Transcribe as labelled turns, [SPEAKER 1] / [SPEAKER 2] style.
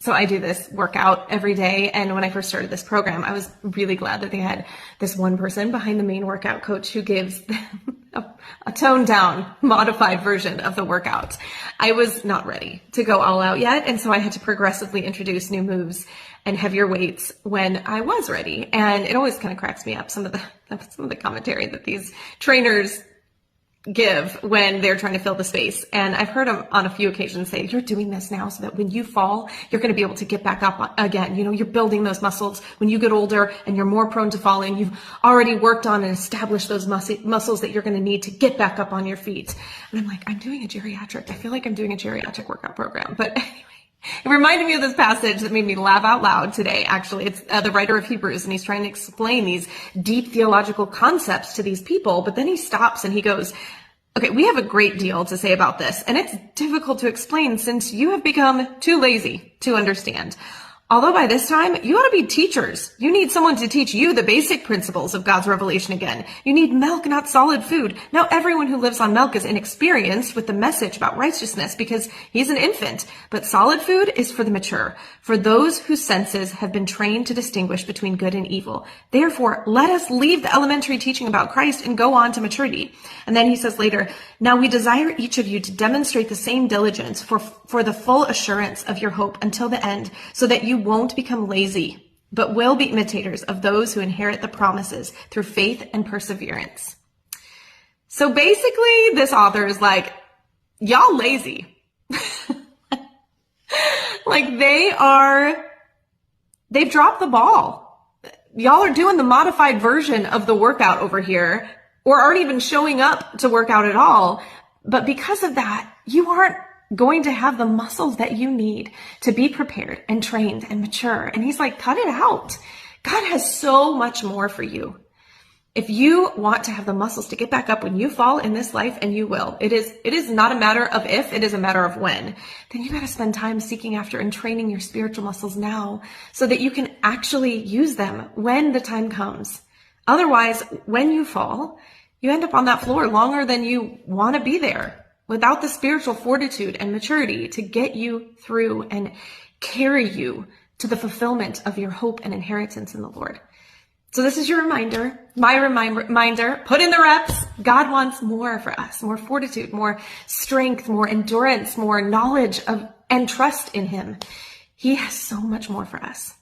[SPEAKER 1] So I do this workout every day. And when I first started this program, I was really glad that they had this one person behind the main workout coach who gives a toned down, modified version of the workout. I was not ready to go all out yet. And so I had to progressively introduce new moves and heavier weights when I was ready. And it always kind of cracks me up, some of the commentary that these trainers give when they're trying to fill the space. And I've heard them on a few occasions say, you're doing this now so that when you fall, you're going to be able to get back up again. You know, you're building those muscles when you get older and you're more prone to falling. You've already worked on and established those muscles that you're going to need to get back up on your feet. And I'm like, I'm doing a geriatric. I feel like I'm doing a geriatric workout program. But anyway, it reminded me of this passage that made me laugh out loud today. Actually, it's the writer of Hebrews, and he's trying to explain these deep theological concepts to these people. But then he stops and he goes, okay, we have a great deal to say about this, and it's difficult to explain since you have become too lazy to understand. Although by this time, you ought to be teachers. You need someone to teach you the basic principles of God's revelation again. You need milk, not solid food. Now, everyone who lives on milk is inexperienced with the message about righteousness because he's an infant. But solid food is for the mature, for those whose senses have been trained to distinguish between good and evil. Therefore, let us leave the elementary teaching about Christ and go on to maturity. And then he says later, now we desire each of you to demonstrate the same diligence for the full assurance of your hope until the end, so that you won't become lazy, but will be imitators of those who inherit the promises through faith and perseverance. So basically, this author is like, y'all lazy. Like they've dropped the ball. Y'all are doing the modified version of the workout over here, or aren't even showing up to work out at all. But because of that, you aren't going to have the muscles that you need to be prepared and trained and mature. And he's like, cut it out. God has so much more for you. If you want to have the muscles to get back up when you fall in this life, and you will, it is not a matter of if, it is a matter of when, then you got to spend time seeking after and training your spiritual muscles now so that you can actually use them when the time comes. Otherwise, when you fall, you end up on that floor longer than you want to be there, without the spiritual fortitude and maturity to get you through and carry you to the fulfillment of your hope and inheritance in the Lord. So this is your reminder, my reminder, put in the reps. God wants more for us, more fortitude, more strength, more endurance, more knowledge of and trust in him. He has so much more for us.